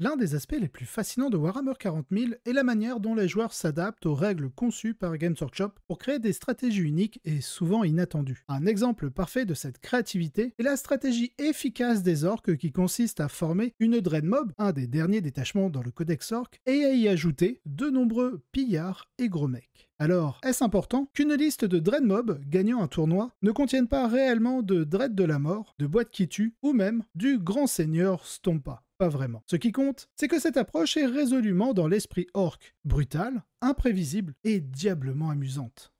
L'un des aspects les plus fascinants de Warhammer 40 000 est la manière dont les joueurs s'adaptent aux règles conçues par Games Workshop pour créer des stratégies uniques et souvent inattendues. Un exemple parfait de cette créativité est la stratégie efficace des orques qui consiste à former une Dread Mob, un des derniers détachements dans le Codex Orc, et à y ajouter de nombreux pillards et gros mecs. Alors, est-ce important qu'une liste de Dread Mob gagnant un tournoi ne contienne pas réellement de Dread de la mort, de boîte qui tue, ou même du grand seigneur Stompa? Pas vraiment. Ce qui compte, c'est que cette approche est résolument dans l'esprit orc, brutale, imprévisible et diablement amusante.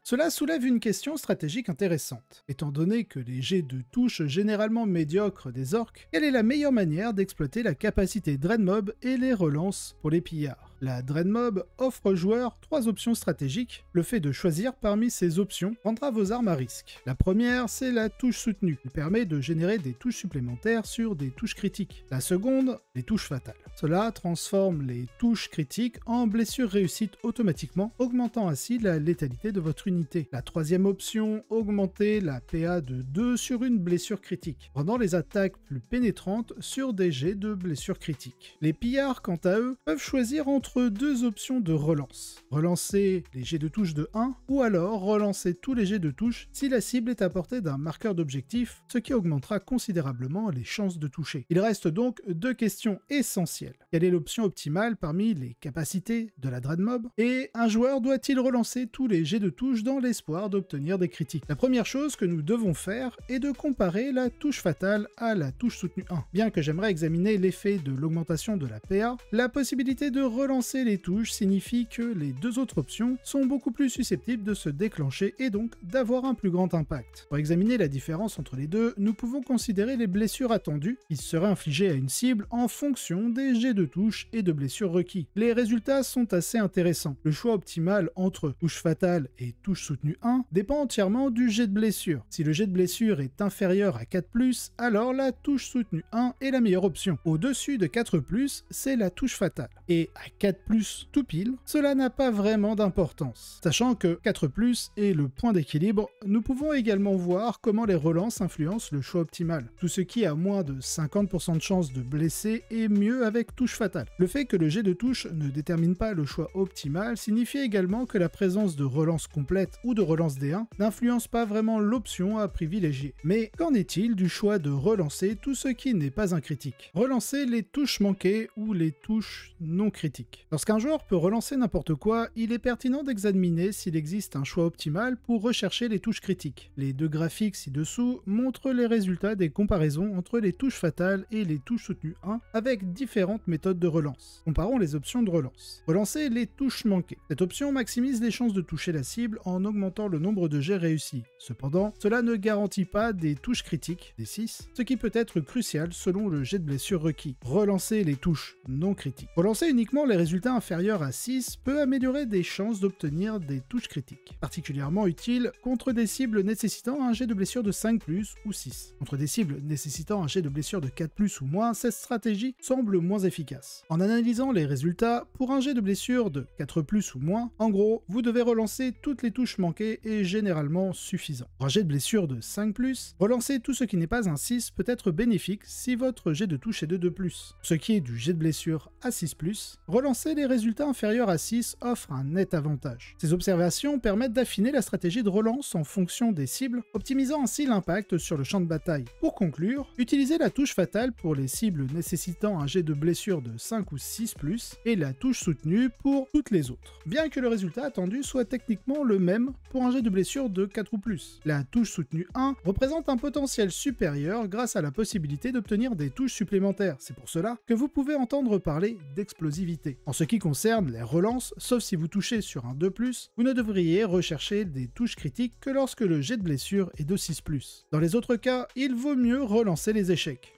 Cela soulève une question stratégique intéressante. Étant donné que les jets de touche généralement médiocres des orques, quelle est la meilleure manière d'exploiter la capacité Dread Mob et les relances pour les pillards? La Dread Mob offre aux joueurs 3 options stratégiques. Le fait de choisir parmi ces options rendra vos armes à risque. La première, c'est la touche soutenue. Elle permet de générer des touches supplémentaires sur des touches critiques. La seconde, les touches fatales. Cela transforme les touches critiques en blessures réussites automatiquement, augmentant ainsi la létalité de votre unité. La troisième option, augmenter la PA de 2 sur une blessure critique, rendant les attaques plus pénétrantes sur des jets de blessures critiques. Les pillards, quant à eux, peuvent choisir entre 2 options de relance. Relancer les jets de touche de 1, ou alors relancer tous les jets de touche si la cible est à portée d'un marqueur d'objectif, ce qui augmentera considérablement les chances de toucher. Il reste donc 2 questions essentielles. Quelle est l'option optimale parmi les capacités de la Dread Mob? Et un joueur doit-il relancer tous les jets de touche dans l'espoir d'obtenir des critiques? La première chose que nous devons faire est de comparer la touche fatale à la touche soutenue 1. Bien que j'aimerais examiner l'effet de l'augmentation de la PA, la possibilité de relancer les touches signifie que les 2 autres options sont beaucoup plus susceptibles de se déclencher et donc d'avoir un plus grand impact. Pour examiner la différence entre les deux, nous pouvons considérer les blessures attendues qui seraient infligées à une cible en fonction des jets de touche et de blessures requis. Les résultats sont assez intéressants. Le choix optimal entre touche fatale et touche soutenue 1 dépend entièrement du jet de blessure. Si le jet de blessure est inférieur à 4+, alors la touche soutenue 1 est la meilleure option. Au-dessus de 4+, c'est la touche fatale. Et à 4+, tout pile, cela n'a pas vraiment d'importance. Sachant que 4+, est le point d'équilibre, nous pouvons également voir comment les relances influencent le choix optimal. Tout ce qui a moins de 50% de chance de blesser est mieux avec touche fatale. Le fait que le jet de touche ne détermine pas le choix optimal signifie également que la présence de relance complète ou de relance D1 n'influence pas vraiment l'option à privilégier. Mais qu'en est-il du choix de relancer tout ce qui n'est pas un critique? Relancer les touches manquées ou les touches non critiques. Lorsqu'un joueur peut relancer n'importe quoi, il est pertinent d'examiner s'il existe un choix optimal pour rechercher les touches critiques. Les 2 graphiques ci-dessous montrent les résultats des comparaisons entre les touches fatales et les touches soutenues 1 avec différentes méthodes de relance. Comparons les options de relance. Relancer les touches manquées. Cette option maximise les chances de toucher la cible en augmentant le nombre de jets réussis. Cependant, cela ne garantit pas des touches critiques, des 6, ce qui peut être crucial selon le jet de blessure requis. Relancer les touches non critiques. Relancer uniquement les résultats inférieurs à 6 peut améliorer des chances d'obtenir des touches critiques, particulièrement utile contre des cibles nécessitant un jet de blessure de 5+, ou 6. Contre des cibles nécessitant un jet de blessure de 4+, ou moins, cette stratégie semble moins efficace. En analysant les résultats, pour un jet de blessure de 4+, ou moins, en gros, vous devez relancer toutes les touches manquées et généralement suffisant. Pour un jet de blessure de 5+, relancer tout ce qui n'est pas un 6 peut être bénéfique si votre jet de touche est de 2+. Pour ce qui est du jet de blessure à 6+, relancer les résultats inférieurs à 6 offre un net avantage. Ces observations permettent d'affiner la stratégie de relance en fonction des cibles, optimisant ainsi l'impact sur le champ de bataille. Pour conclure, utilisez la touche fatale pour les cibles nécessitant un jet de blessure de 5 ou 6+, et la touche soutenue pour toutes les autres. Bien que le résultat attendu soit techniquement le même pour un jet de blessure de 4 ou plus. La touche soutenue 1 représente un potentiel supérieur grâce à la possibilité d'obtenir des touches supplémentaires. C'est pour cela que vous pouvez entendre parler d'explosivité. En ce qui concerne les relances, sauf si vous touchez sur un 2+, vous ne devriez rechercher des touches critiques que lorsque le jet de blessure est de 6+. Dans les autres cas, il vaut mieux relancer les échecs.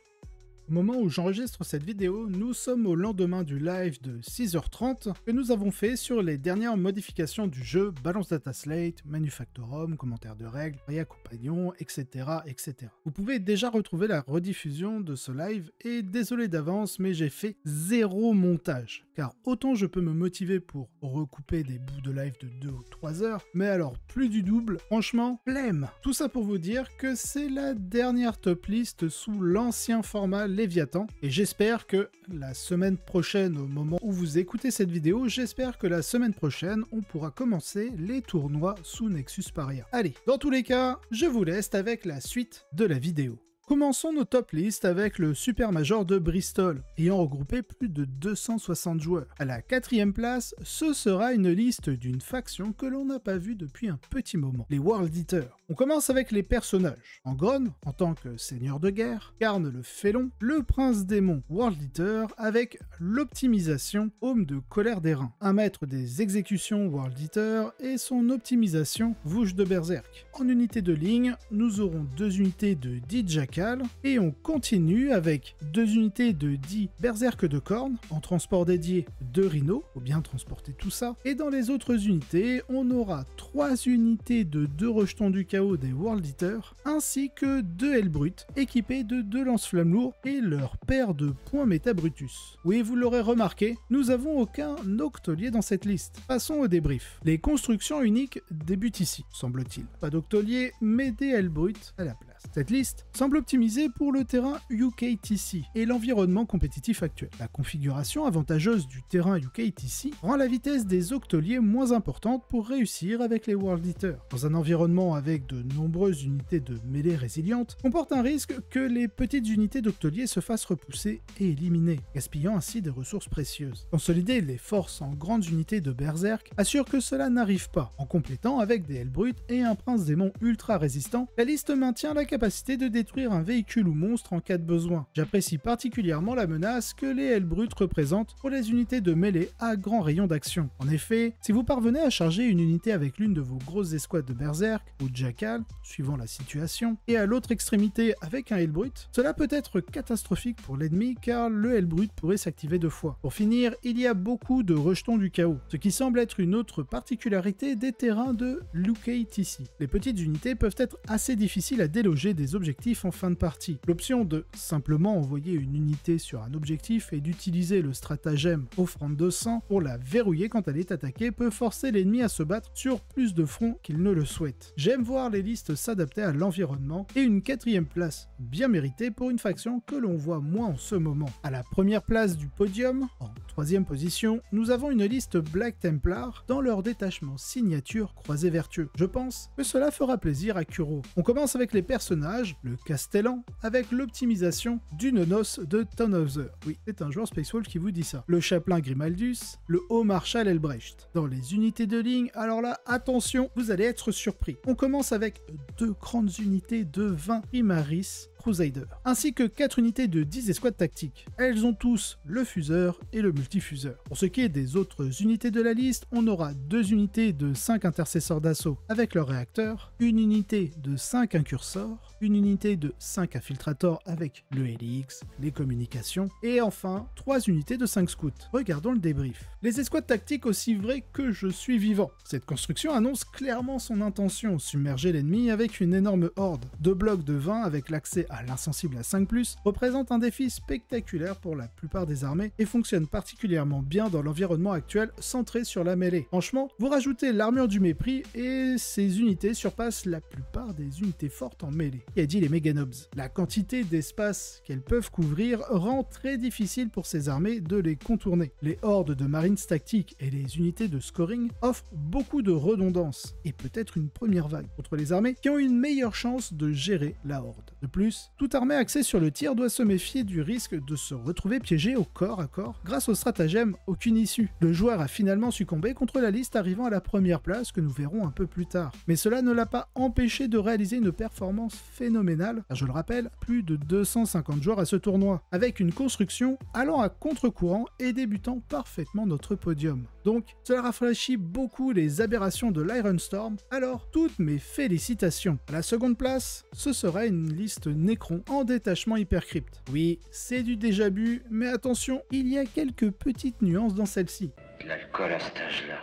Au moment où j'enregistre cette vidéo, nous sommes au lendemain du live de 6h30 que nous avons fait sur les dernières modifications du jeu Balance Data Slate, Manufactorum, commentaires de règles, Raya Compagnon, etc., etc. Vous pouvez déjà retrouver la rediffusion de ce live et désolé d'avance mais j'ai fait 0 montage car autant je peux me motiver pour recouper des bouts de live de 2 ou 3 heures, mais alors plus du double, franchement, flemme. Tout ça pour vous dire que c'est la dernière top list sous l'ancien format Léviathan et j'espère que la semaine prochaine, au moment où vous écoutez cette vidéo, j'espère que la semaine prochaine on pourra commencer les tournois sous Nexus Paria. Allez, dans tous les cas, je vous laisse avec la suite de la vidéo. Commençons nos top lists avec le Super Major de Bristol, ayant regroupé plus de 260 joueurs. À la 4e place, ce sera une liste d'une faction que l'on n'a pas vue depuis un petit moment, les World Eaters. On commence avec les personnages. Angron, en tant que seigneur de guerre, Karn le Félon, le prince démon World Eater avec l'optimisation Homme de colère des reins, un maître des exécutions World Eater et son optimisation Vouche de Berserk. En unité de ligne, nous aurons 2 unités de 10 Jackal et on continue avec 2 unités de 10 Berserk de Corne, en transport dédié 2 Rhino, faut bien transporter tout ça, et dans les autres unités, on aura 3 unités de 2 rejetons du chaos des World Eaters, ainsi que 2 Hellbrutes, équipés de 2 lance-flammes lourds et leur paire de points méta Brutus. Oui, vous l'aurez remarqué, nous n'avons aucun octolier dans cette liste. Passons au débrief. Les constructions uniques débutent ici, semble-t-il. Pas d'octolier, mais des Hellbrutes à la place. Cette liste semble optimisée pour le terrain UKTC et l'environnement compétitif actuel. La configuration avantageuse du terrain UKTC rend la vitesse des octoliers moins importante pour réussir avec les World Eaters. Dans un environnement avec de nombreuses unités de mêlée résilientes, comporte un risque que les petites unités d'octoliers se fassent repousser et éliminer, gaspillant ainsi des ressources précieuses. Consolider les forces en grandes unités de Berserk assure que cela n'arrive pas. En complétant avec des Hellbrutes et un prince démon ultra résistant, la liste maintient la capacité de détruire un véhicule ou monstre en cas de besoin. J'apprécie particulièrement la menace que les Hellbrutes représentent pour les unités de mêlée à grand rayon d'action. En effet, si vous parvenez à charger une unité avec l'une de vos grosses escouades de Berserk ou de Jackal, suivant la situation, et à l'autre extrémité avec un Hellbrute, cela peut être catastrophique pour l'ennemi car le Hellbrute pourrait s'activer 2 fois. Pour finir, il y a beaucoup de rejetons du chaos, ce qui semble être une autre particularité des terrains de l'UKTC. Les petites unités peuvent être assez difficiles à déloger des objectifs en fin de partie. L'option de simplement envoyer une unité sur un objectif et d'utiliser le stratagème offrande de sang pour la verrouiller quand elle est attaquée peut forcer l'ennemi à se battre sur plus de fronts qu'il ne le souhaite. J'aime voir les listes s'adapter à l'environnement et une 4e place bien méritée pour une faction que l'on voit moins en ce moment. À la première place du podium, en 3e position, nous avons une liste Black Templar dans leur détachement signature croisé vertueux. Je pense que cela fera plaisir à Kuro. On commence avec les personnages, le Castellan, avec l'optimisation du Nonos de Tannhauser. Oui, c'est un joueur Space Wolf qui vous dit ça. Le Chapelain Grimaldus, le Haut Marshal Elbrecht. Dans les unités de ligne, alors là, attention, vous allez être surpris. On commence avec 2 grandes unités de 20 Primaris Crusader, ainsi que 4 unités de 10 escouades tactiques. Elles ont tous le fuseur et le multifuseur. Pour ce qui est des autres unités de la liste, on aura 2 unités de 5 intercesseurs d'assaut avec leur réacteur, une unité de 5 incursors, une unité de 5 infiltrators avec le Helix, les communications, et enfin 3 unités de 5 scouts. Regardons le débrief. Les escouades tactiques aussi vraies que je suis vivant. Cette construction annonce clairement son intention, submerger l'ennemi avec une énorme horde. 2 blocs de 20 avec l'accès à l'insensible à 5+, représente un défi spectaculaire pour la plupart des armées et fonctionne particulièrement bien dans l'environnement actuel centré sur la mêlée. Franchement, vous rajoutez l'armure du mépris et ces unités surpassent la plupart des unités fortes en mêlée. Qui a dit les méganobs? La quantité d'espace qu'elles peuvent couvrir rend très difficile pour ces armées de les contourner. Les hordes de marines tactiques et les unités de scoring offrent beaucoup de redondance et peut-être une première vague contre les armées qui ont une meilleure chance de gérer la horde. De plus, toute armée axée sur le tir doit se méfier du risque de se retrouver piégé au corps à corps grâce au stratagème aucune issue. Le joueur a finalement succombé contre la liste arrivant à la première place que nous verrons un peu plus tard. Mais cela ne l'a pas empêché de réaliser une performance phénoménale, car je le rappelle, plus de 250 joueurs à ce tournoi, avec une construction allant à contre-courant et débutant parfaitement notre podium. Donc cela rafraîchit beaucoup les aberrations de l'Iron Storm, alors toutes mes félicitations. À la seconde place, ce sera une liste Necron en détachement Hypercrypt. Oui, c'est du déjà vu, mais attention, il y a quelques petites nuances dans celle-ci. De l'alcool à cet âge-là.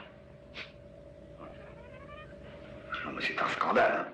Non mais c'est un scandale, hein.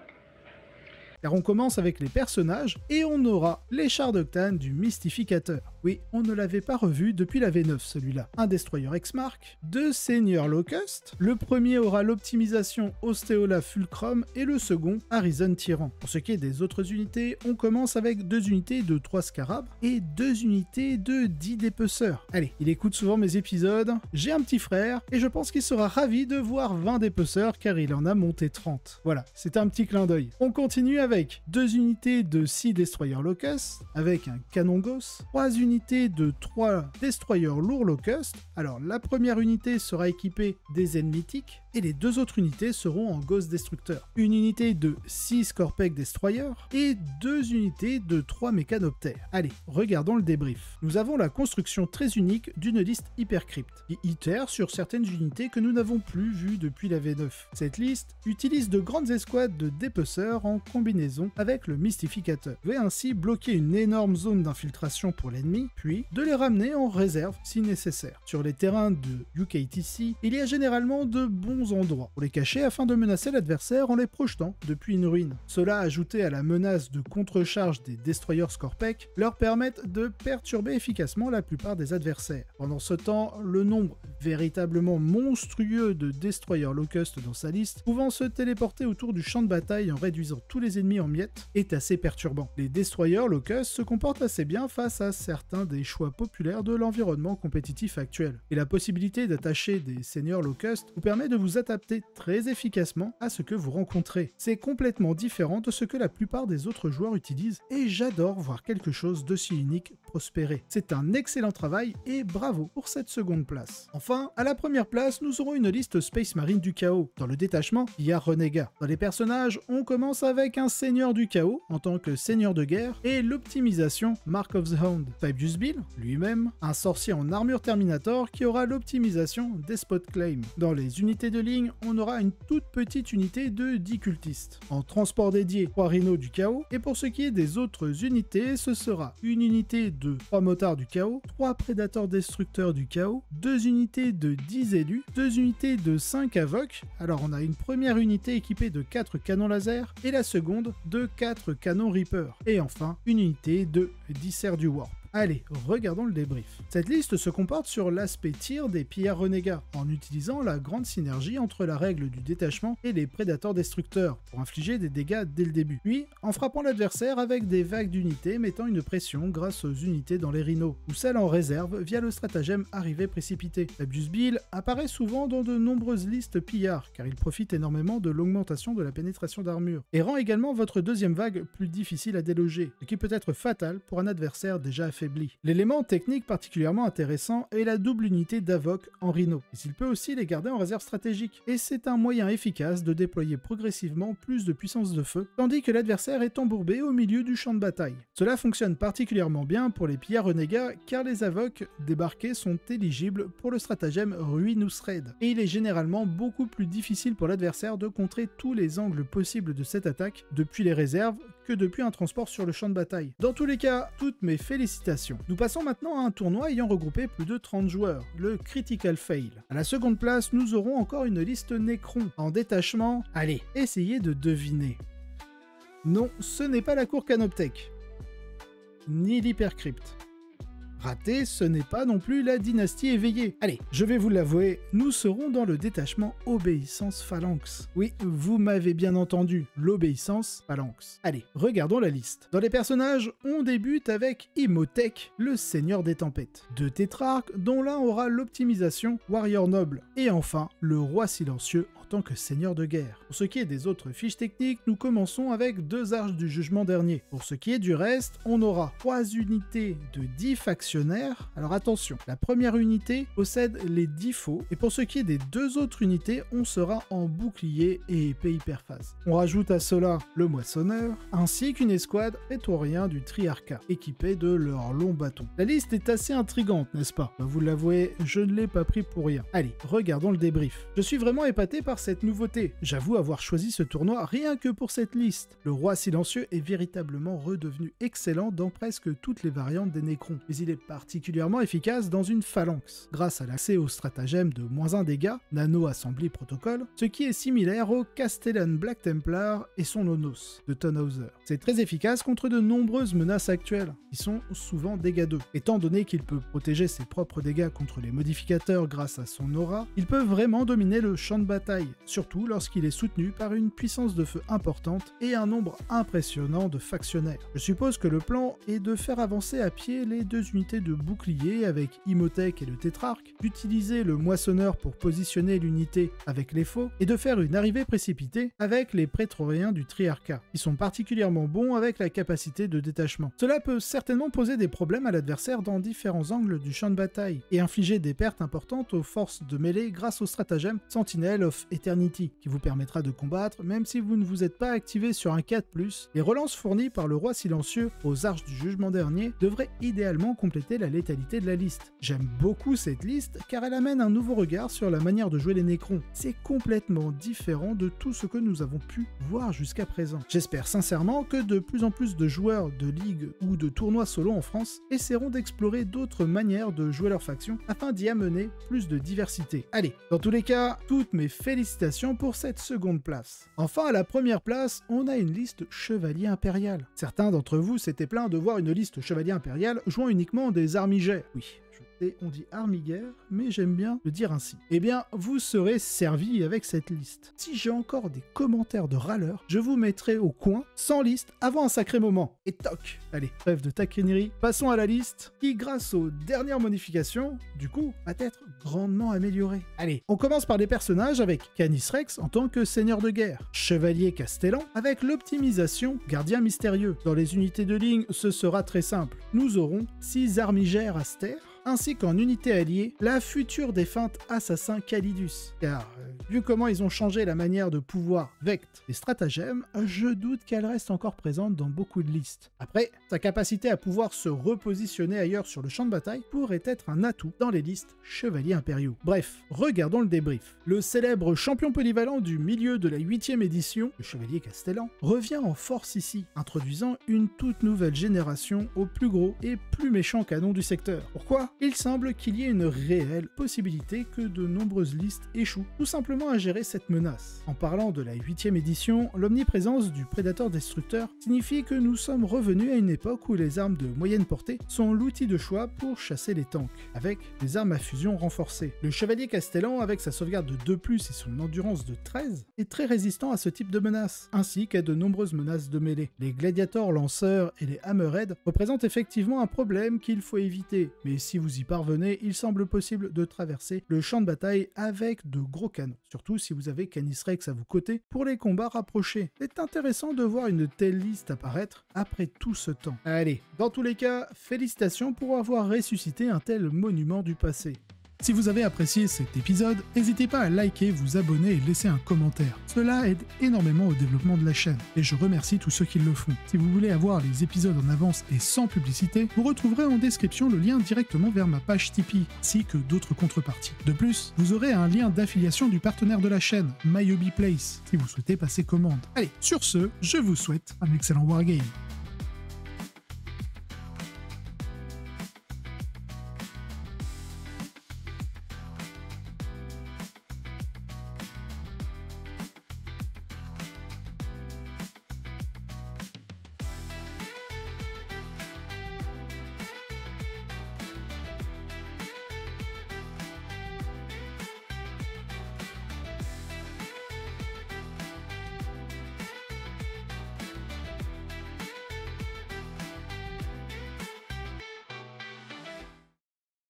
Car on commence avec les personnages et on aura les chars d'Octane du Mystificateur. Oui, on ne l'avait pas revu depuis la V9 celui-là. Un Destroyer X-Mark, 2 Seigneurs Locust, le premier aura l'optimisation Osteola Fulcrum et le second Arisen Tyran. Pour ce qui est des autres unités, on commence avec 2 unités de 3 Scarabs et 2 unités de 10 dépeceurs. Allez, il écoute souvent mes épisodes, j'ai un petit frère et je pense qu'il sera ravi de voir 20 dépeceurs car il en a monté 30. Voilà, c'est un petit clin d'œil. On continue avec 2 unités de 6 Destroyer Locust, avec un canon Gauss, 3 unités de 3 Destroyer lourds Locust. Alors la première unité sera équipée des ailes mythiques et les 2 autres unités seront en Ghost Destructeur. Une unité de 6 Scorpec Destroyer et 2 unités de 3 Mécanoptères. Allez, regardons le débrief. Nous avons la construction très unique d'une liste Hypercrypt, qui itère sur certaines unités que nous n'avons plus vues depuis la V9. Cette liste utilise de grandes escouades de dépeceurs en combinaison avec le Mystificateur. Vous pouvez ainsi bloquer une énorme zone d'infiltration pour l'ennemi, puis de les ramener en réserve si nécessaire. Sur les terrains de UKTC, il y a généralement de bons endroits pour les cacher afin de menacer l'adversaire en les projetant depuis une ruine. Cela, ajouté à la menace de contre-charge des Destroyers Scorpec, leur permettent de perturber efficacement la plupart des adversaires. Pendant ce temps, le nombre véritablement monstrueux de Destroyers Locust dans sa liste, pouvant se téléporter autour du champ de bataille en réduisant tous les ennemis en miettes, est assez perturbant. Les Destroyers Locust se comportent assez bien face à certains des choix populaires de l'environnement compétitif actuel. Et la possibilité d'attacher des Seigneurs Locust vous permet de vous adapter très efficacement à ce que vous rencontrez. C'est complètement différent de ce que la plupart des autres joueurs utilisent et j'adore voir quelque chose d'aussi unique prospérer. C'est un excellent travail et bravo pour cette seconde place. Enfin, à la première place, nous aurons une liste Space Marine du Chaos. Dans le détachement, il y a Renégat. Dans les personnages, on commence avec un Seigneur du Chaos en tant que Seigneur de guerre et l'optimisation Mark of the Hound. Fabius Bill, lui-même, un sorcier en armure Terminator qui aura l'optimisation Despot Claim. Dans les unités de ligne, on aura une toute petite unité de 10 cultistes. En transport dédié, 3 Rhinos du Chaos, et pour ce qui est des autres unités, ce sera une unité de 3 motards du Chaos, 3 prédateurs destructeurs du Chaos, 2 unités de 10 élus, 2 unités de 5 Avoc, alors on a une première unité équipée de 4 canons laser, et la seconde de 4 canons Reaper, et enfin une unité de 10 serres du Warp. Allez, regardons le débrief. Cette liste se comporte sur l'aspect tir des pillards renégats, en utilisant la grande synergie entre la règle du détachement et les prédateurs destructeurs, pour infliger des dégâts dès le début. Puis, en frappant l'adversaire avec des vagues d'unités mettant une pression grâce aux unités dans les rhinos, ou celles en réserve via le stratagème arrivée précipité. Fabius Bill apparaît souvent dans de nombreuses listes pillards, car il profite énormément de l'augmentation de la pénétration d'armure, et rend également votre deuxième vague plus difficile à déloger, ce qui peut être fatal pour un adversaire déjà affaibli. L'élément technique particulièrement intéressant est la double unité d'Avoc en Rhino, mais il peut aussi les garder en réserve stratégique, et c'est un moyen efficace de déployer progressivement plus de puissance de feu, tandis que l'adversaire est embourbé au milieu du champ de bataille. Cela fonctionne particulièrement bien pour les pillards renégats, car les Avoc débarqués sont éligibles pour le stratagème Ruinous Raid, et il est généralement beaucoup plus difficile pour l'adversaire de contrer tous les angles possibles de cette attaque depuis les réserves que depuis un transport sur le champ de bataille. Dans tous les cas, toutes mes félicitations. Nous passons maintenant à un tournoi ayant regroupé plus de 30 joueurs, le Critical Fail. À la seconde place, nous aurons encore une liste Necron. En détachement, allez, essayez de deviner. Non, ce n'est pas la cour Canoptech, ni l'Hypercrypt. Raté, ce n'est pas non plus la dynastie éveillée. Allez, je vais vous l'avouer, nous serons dans le détachement Obéissance Phalanx. Oui, vous m'avez bien entendu, l'Obéissance Phalanx. Allez, regardons la liste. Dans les personnages, on débute avec Imhotep, le Seigneur des Tempêtes. 2 tétrarques, dont l'un aura l'optimisation Warrior Noble. Et enfin, le Roi Silencieux en tant que seigneur de guerre. Pour ce qui est des autres fiches techniques, nous commençons avec 2 arches du jugement dernier. Pour ce qui est du reste, on aura 3 unités de 10 factionnaires. Alors attention, la première unité possède les 10 faux, et pour ce qui est des 2 autres unités, on sera en bouclier et épée hyperphase. On rajoute à cela le moissonneur, ainsi qu'une escouade prétorien du Triarcat, équipée de leurs longs bâtons. La liste est assez intrigante, n'est-ce pas? Vous l'avouez, je ne l'ai pas pris pour rien. Allez, regardons le débrief. Je suis vraiment épaté par cette nouveauté. J'avoue avoir choisi ce tournoi rien que pour cette liste. Le roi silencieux est véritablement redevenu excellent dans presque toutes les variantes des Nécrons, mais il est particulièrement efficace dans une phalanx, grâce à l'accès au stratagème de -1 dégâts, Nano Assembly Protocol, ce qui est similaire au Castellan Black Templar et son Onos de Tannhauser. C'est très efficace contre de nombreuses menaces actuelles, qui sont souvent dégâts 2. Étant donné qu'il peut protéger ses propres dégâts contre les modificateurs grâce à son aura, il peut vraiment dominer le champ de bataille, surtout lorsqu'il est soutenu par une puissance de feu importante et un nombre impressionnant de factionnaires. Je suppose que le plan est de faire avancer à pied les 2 unités de bouclier avec Imhotep et le Tétrarque, d'utiliser le moissonneur pour positionner l'unité avec les faux, et de faire une arrivée précipitée avec les prétoriens du Triarcat, qui sont particulièrement bons avec la capacité de détachement. Cela peut certainement poser des problèmes à l'adversaire dans différents angles du champ de bataille, et infliger des pertes importantes aux forces de mêlée grâce au stratagème Sentinel of Eternity, qui vous permettra de combattre même si vous ne vous êtes pas activé sur un 4+. Les relances fournies par le roi silencieux aux arches du jugement dernier devraient idéalement compléter la létalité de la liste. J'aime beaucoup cette liste car elle amène un nouveau regard sur la manière de jouer les Nécrons. C'est complètement différent de tout ce que nous avons pu voir jusqu'à présent. J'espère sincèrement que de plus en plus de joueurs de ligue ou de tournois solo en France essaieront d'explorer d'autres manières de jouer leur faction afin d'y amener plus de diversité. Allez, dans tous les cas, toutes mes félicitations pour cette seconde place. Enfin, à la première place, on a une liste chevalier impérial. Certains d'entre vous s'étaient plaints de voir une liste chevalier impérial jouant uniquement des armigères. Oui. Et on dit armiguerre, mais j'aime bien le dire ainsi. Eh bien, vous serez servi avec cette liste. Si j'ai encore des commentaires de râleurs, je vous mettrai au coin, sans liste, avant un sacré moment. Et toc! Allez, trêve de taquinerie, passons à la liste, qui grâce aux dernières modifications, du coup, va être grandement améliorée. Allez, on commence par des personnages avec Canis Rex en tant que seigneur de guerre, Chevalier Castellan avec l'optimisation Gardien Mystérieux. Dans les unités de ligne, ce sera très simple. Nous aurons 6 armigères Aster, ainsi qu'en unité alliée, la future défunte assassin Calidus. Car, vu comment ils ont changé la manière de pouvoir vecte les stratagèmes, je doute qu'elle reste encore présente dans beaucoup de listes. Après, sa capacité à pouvoir se repositionner ailleurs sur le champ de bataille pourrait être un atout dans les listes chevaliers impériaux. Bref, regardons le débrief. Le célèbre champion polyvalent du milieu de la 8e édition, le Chevalier Castellan, revient en force ici, introduisant une toute nouvelle génération au plus gros et plus méchant canon du secteur. Pourquoi ? Il semble qu'il y ait une réelle possibilité que de nombreuses listes échouent tout simplement à gérer cette menace. En parlant de la 8e édition, l'omniprésence du prédateur destructeur signifie que nous sommes revenus à une époque où les armes de moyenne portée sont l'outil de choix pour chasser les tanks, avec des armes à fusion renforcées. Le Chevalier Castellan, avec sa sauvegarde de 2+, et son endurance de 13, est très résistant à ce type de menaces, ainsi qu'à de nombreuses menaces de mêlée. Les gladiators lanceurs et les hammerheads représentent effectivement un problème qu'il faut éviter, mais si vous y parvenez, il semble possible de traverser le champ de bataille avec de gros canons, surtout si vous avez Canis Rex à vos côtés pour les combats rapprochés. C'est intéressant de voir une telle liste apparaître après tout ce temps. Allez, dans tous les cas, félicitations pour avoir ressuscité un tel monument du passé. Si vous avez apprécié cet épisode, n'hésitez pas à liker, vous abonner et laisser un commentaire. Cela aide énormément au développement de la chaîne, et je remercie tous ceux qui le font. Si vous voulez avoir les épisodes en avance et sans publicité, vous retrouverez en description le lien directement vers ma page Tipeee, ainsi que d'autres contreparties. De plus, vous aurez un lien d'affiliation du partenaire de la chaîne, My Hobby Place, si vous souhaitez passer commande. Allez, sur ce, je vous souhaite un excellent wargame.